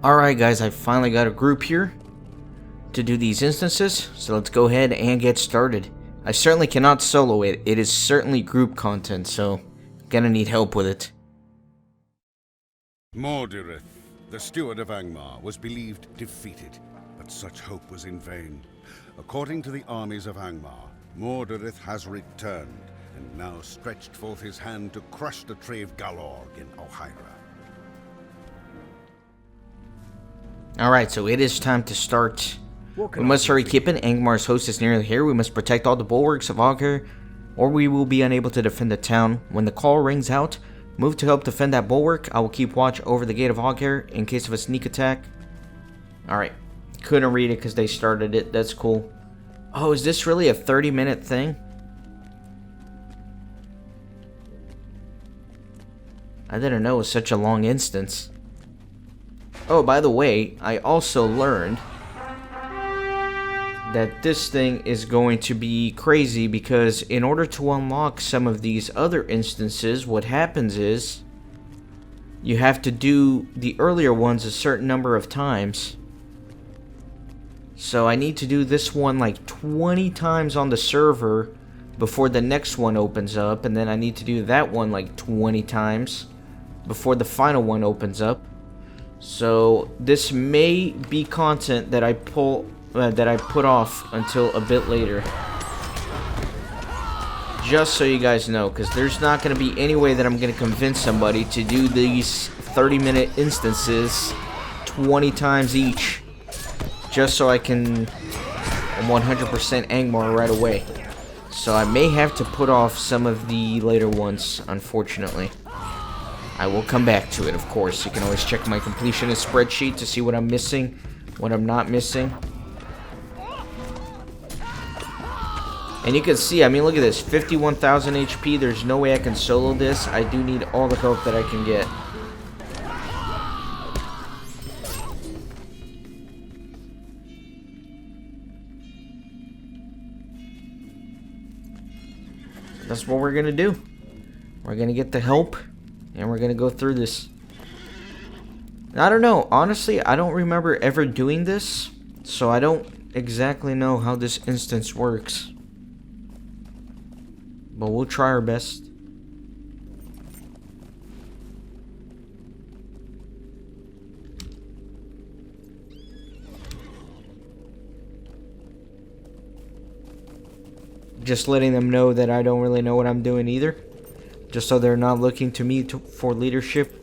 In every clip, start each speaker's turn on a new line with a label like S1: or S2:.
S1: Alright guys, I finally got a group here to do these instances, so let's go ahead and get started. I certainly cannot solo it. It is certainly group content, so I'm gonna need help with it.
S2: Mordor, the steward of Angmar, was believed defeated, but such hope was in vain. According to the armies of Angmar, Mordor has returned, and now stretched forth his hand to crush the tree of Galorg in Aughaire.
S1: Alright, so it is time to start. We must hurry Kippen. Angmar's host is nearly here. We must protect all the bulwarks of Aughaire, or we will be unable to defend the town. When the call rings out, move to help defend that bulwark. I will keep watch over the gate of Aughaire in case of a sneak attack. Alright, couldn't read it because they started it. That's cool. Oh, is this really a 30-minute thing? I didn't know it was such a long instance. Oh, by the way, I also learned that this thing is going to be crazy because in order to unlock some of these other instances, what happens is you have to do the earlier ones a certain number of times. So I need to do this one like 20 times on the server before the next one opens up, and then I need to do that one like 20 times before the final one opens up. So this may be content that I put off until a bit later. Just so you guys know, because there's not going to be any way that I'm going to convince somebody to do these 30-minute instances 20 times each. Just so I can 100% Angmar right away. So I may have to put off some of the later ones, unfortunately. I will come back to it, of course. You can always check my completionist spreadsheet to see what I'm missing, what I'm not missing. And you can see, I mean, look at this. 51,000 HP. There's no way I can solo this. I do need all the help that I can get. That's what we're gonna do. We're gonna get the help, and we're gonna go through this. I don't know. Honestly, I don't remember ever doing this, so I don't exactly know how this instance works. But we'll try our best. Just letting them know that I don't really know what I'm doing either. Just so they're not looking to me for leadership.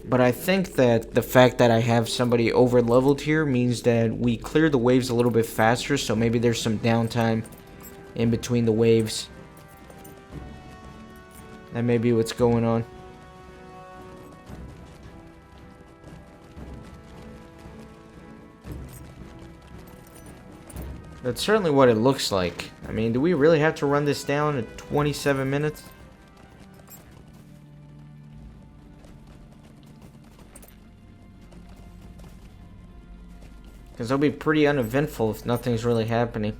S1: But I think that the fact that I have somebody over leveled here means that we clear the waves a little bit faster, so maybe there's some downtime in between the waves. That may be what's going on. That's certainly what it looks like. I mean, do we really have to run this down at 27 minutes? Because it'll be pretty uneventful if nothing's really happening.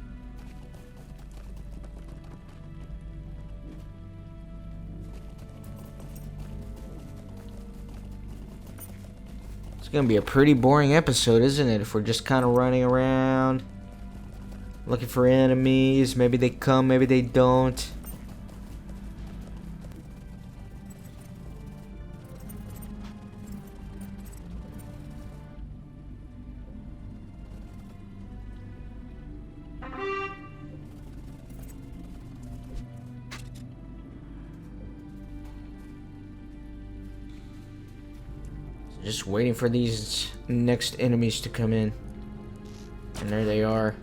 S1: It's gonna be a pretty boring episode, isn't it? If we're just kind of running around, looking for enemies. Maybe they come, maybe they don't. Just waiting for these next enemies to come in. And there they are.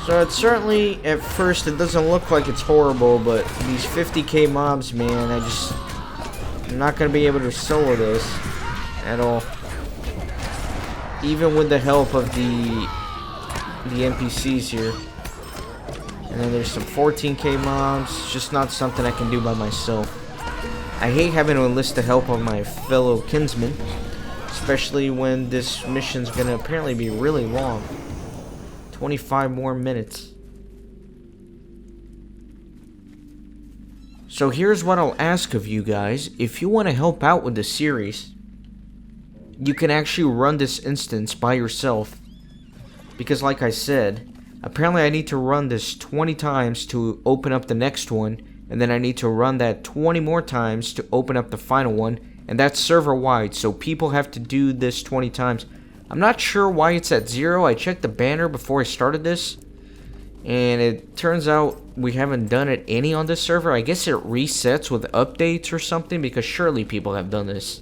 S1: So it's certainly, at first, it doesn't look like it's horrible, but these 50k mobs, man, I'm not going to be able to solo this at all. Even with the help of the NPCs here. And then there's some 14k mobs. It's just not something I can do by myself. I hate having to enlist the help of my fellow kinsmen, especially when this mission's gonna apparently be really long. 25 more minutes. So here's what I'll ask of you guys. If you want to help out with the series, you can actually run this instance by yourself. Because like I said, apparently I need to run this 20 times to open up the next one. And then I need to run that 20 more times to open up the final one. And that's server wide, so people have to do this 20 times. I'm not sure why it's at 0. I checked the banner before I started this. And it turns out we haven't done it any on this server. I guess it resets with updates or something, because surely people have done this.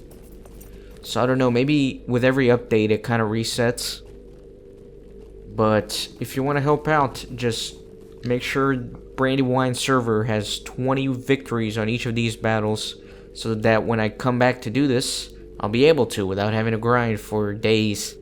S1: So I don't know, maybe with every update it kind of resets. But if you want to help out, just make sure Brandywine server has 20 victories on each of these battles, so that when I come back to do this, I'll be able to without having to grind for days.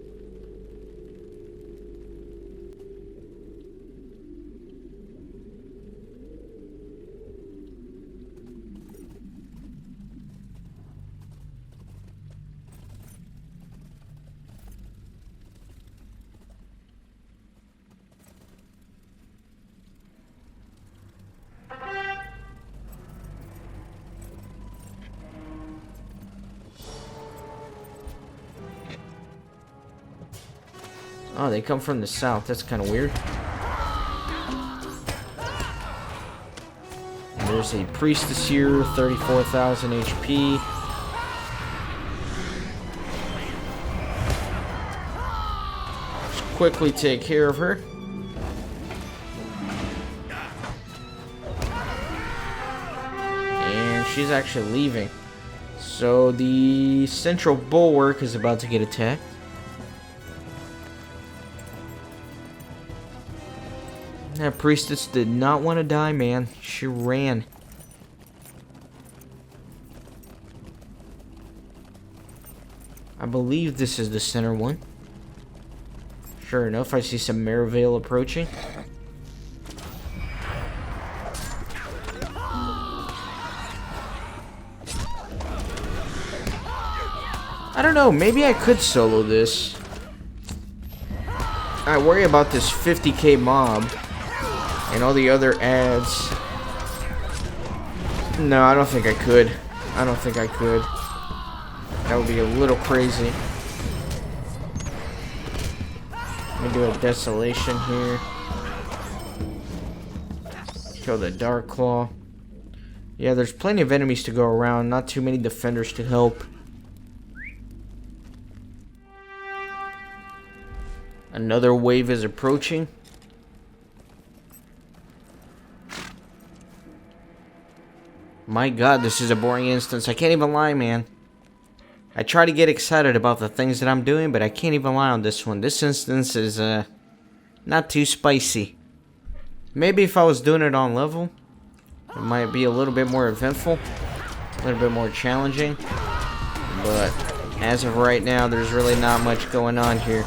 S1: Oh, they come from the south. That's kind of weird. And there's a priestess here, 34,000 HP. Let's quickly take care of her. And she's actually leaving. So the central bulwark is about to get attacked. That priestess did not want to die, man. She ran. I believe this is the center one. Sure enough, I see some Merivale approaching. I don't know, maybe I could solo this. I worry about this 50k mob. And all the other ads. No, I don't think I could. I don't think I could. That would be a little crazy. Let me do a desolation here. Kill the Dark Claw. Yeah, there's plenty of enemies to go around. Not too many defenders to help. Another wave is approaching. My god, this is a boring instance. I can't even lie, man. I try to get excited about the things that I'm doing, but I can't even lie on this one. This instance is, not too spicy. Maybe if I was doing it on level, it might be a little bit more eventful. A little bit more challenging. But, as of right now, there's really not much going on here.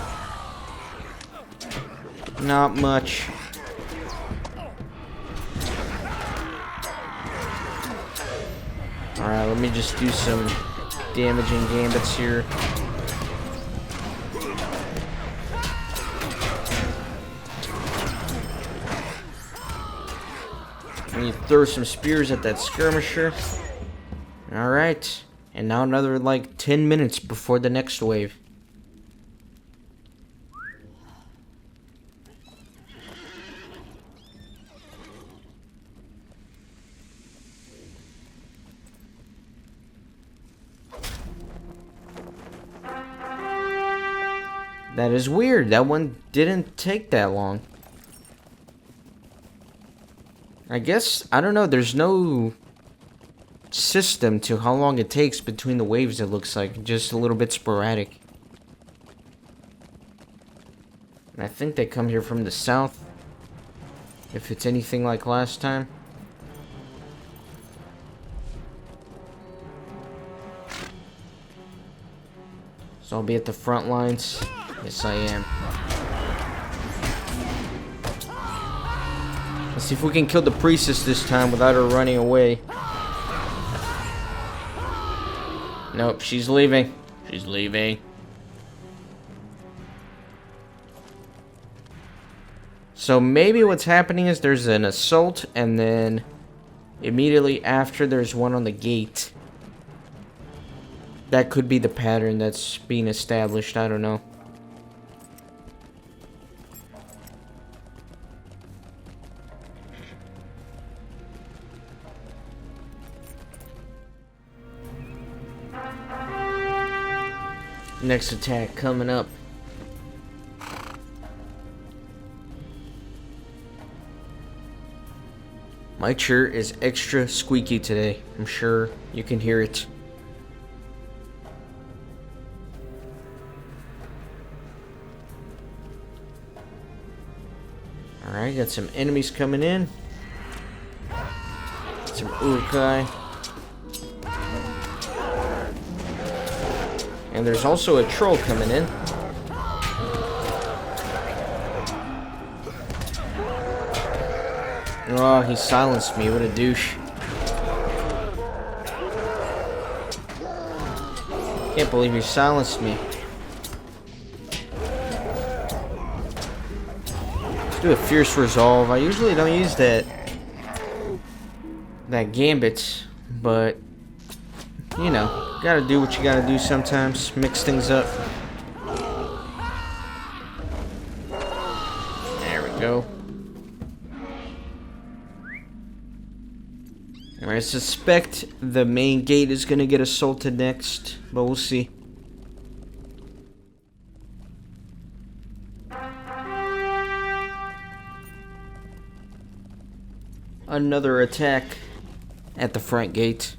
S1: Not much. Alright, let me just do some damaging gambits here. Let me throw some spears at that skirmisher. Alright, and now another like 10 minutes before the next wave. That is weird. That one didn't take that long. I guess, I don't know, there's no system to how long it takes between the waves, it looks like. Just a little bit sporadic. And I think they come here from the south. If it's anything like last time. So I'll be at the front lines. Yes, I am. Let's see if we can kill the priestess this time without her running away. Nope, she's leaving. She's leaving. So maybe what's happening is there's an assault, and then immediately after there's one on the gate. That could be the pattern that's being established. I don't know. Next attack coming up. My chair is extra squeaky today. I'm sure you can hear it. Alright, got some enemies coming in. Some Urkai. And there's also a troll coming in. Oh, he silenced me. What a douche. Can't believe he silenced me. Let's do a fierce resolve. I usually don't use that gambit, but you know, gotta do what you gotta do sometimes. Mix things up. There we go. I suspect the main gate is gonna get assaulted next, but we'll see. Another attack at the front gate.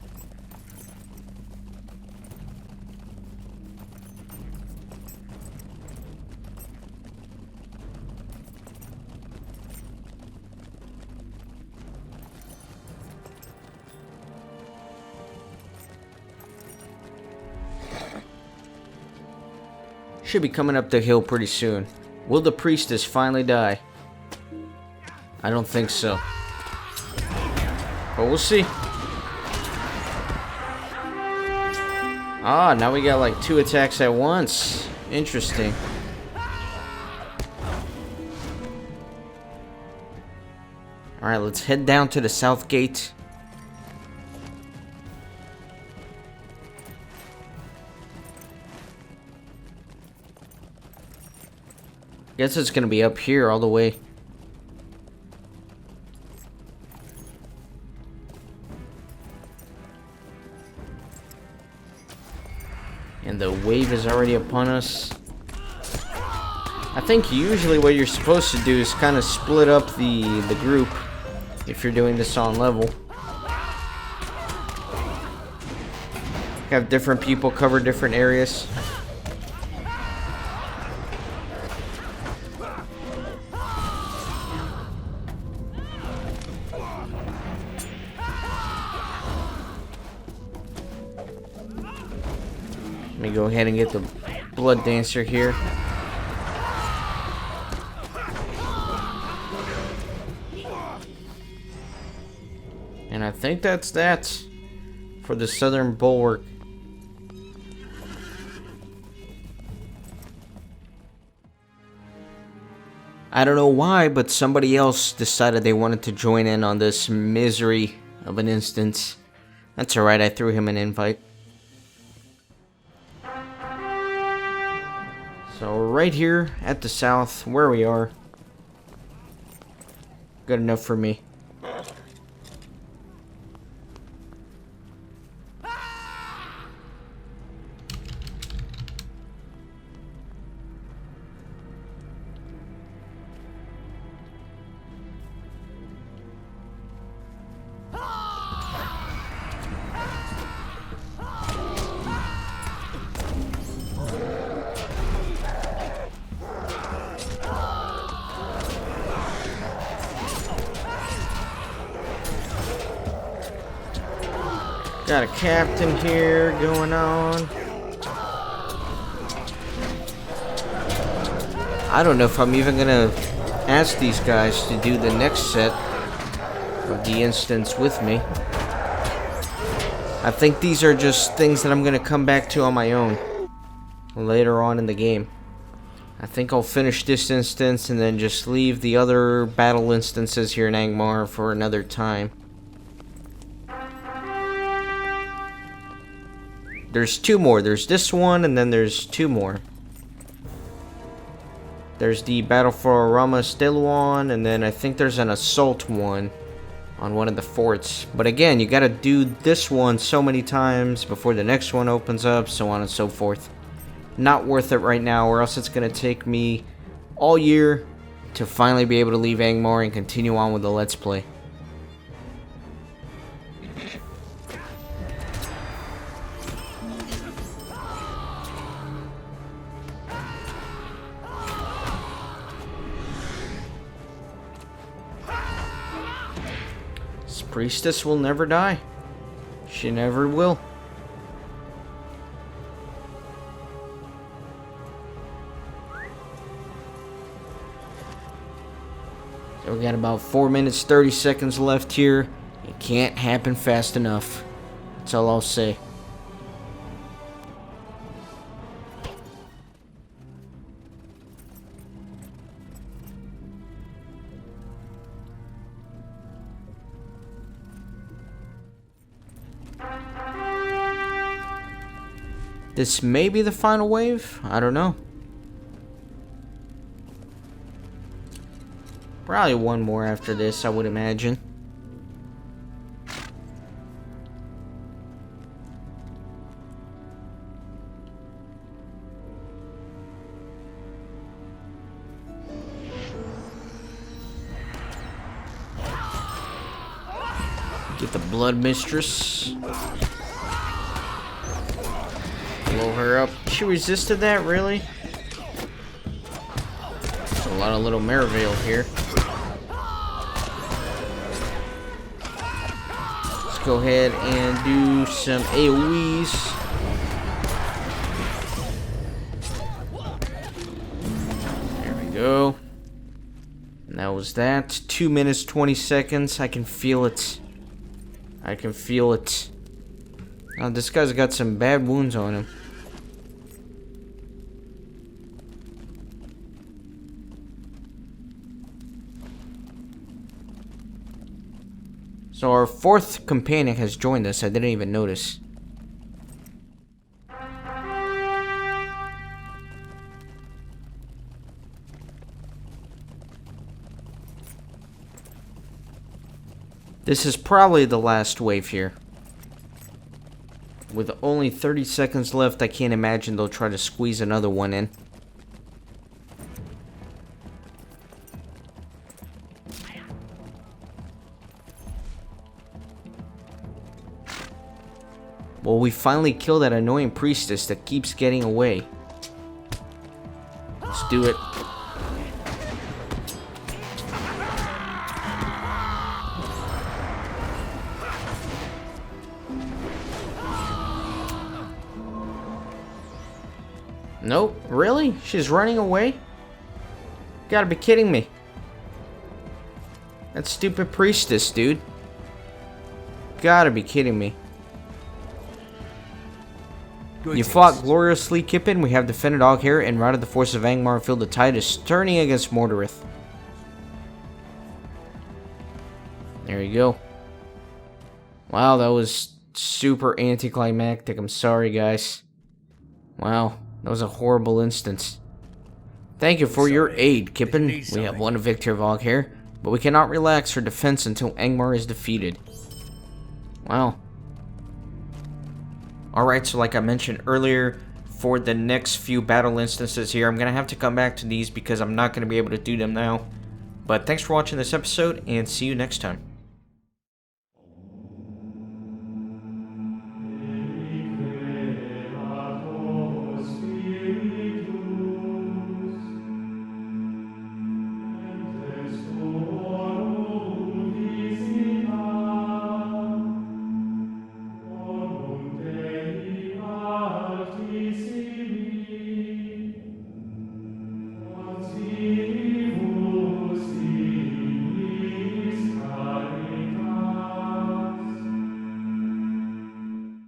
S1: Should be coming up the hill pretty soon. Will the priestess finally die? I don't think so. But we'll see. Ah, now we got like 2 attacks at once. Interesting. Alright, let's head down to the south gate. Guess it's gonna be up here all the way. And the wave is already upon us. I think usually what you're supposed to do is kind of split up the group if you're doing this on level. Have different people cover different areas. Let me go ahead and get the blood dancer here. And I think that's that for the southern bulwark. I don't know why, but somebody else decided they wanted to join in on this misery of an instance. That's alright, I threw him an invite. So right here at the south, where we are, good enough for me. Got a captain here going on. I don't know if I'm even gonna ask these guys to do the next set of the instance with me. I think these are just things that I'm going to come back to on my own later on in the game. I think I'll finish this instance and then just leave the other battle instances here in Angmar for another time. There's two more. There's this one and then there's two more. There's the Battle for Rama Steluan, and then I think there's an assault one on one of the forts. But again, you gotta do this one so many times before the next one opens up, so on and so forth. Not worth it right now, or else it's gonna take me all year to finally be able to leave Angmar and continue on with the Let's Play. This priestess will never die. She never will. So we got about 4 minutes 30 seconds left here. It can't happen fast enough. That's all I'll say. This may be the final wave. I don't know. Probably one more after this, I would imagine. Get the Blood Mistress. Blow her up. She resisted that, really? There's a lot of little Merivale here. Let's go ahead and do some AoEs. There we go. And that was that. 2 minutes, 20 seconds. I can feel it. I can feel it. This guy's got some bad wounds on him. So our fourth companion has joined us. I didn't even notice. This is probably the last wave here. With only 30 seconds left, I can't imagine they'll try to squeeze another one in. Well, we finally killed that annoying priestess that keeps getting away. Let's do it. Nope, really? She's running away? Gotta be kidding me. That stupid priestess, dude. Gotta be kidding me. You fought gloriously, Kippen. We have defended Aughaire and routed the forces of Angmar and filled the tide is turning against Mordor. There you go. Wow, that was super anticlimactic. I'm sorry, guys. Wow, that was a horrible instance. Thank you for your aid, Kippen. We have won a victory of Aughaire, but we cannot relax our defense until Angmar is defeated. Wow. Alright, so like I mentioned earlier, for the next few battle instances here, I'm going to have to come back to these because I'm not going to be able to do them now. But thanks for watching this episode, and see you next time.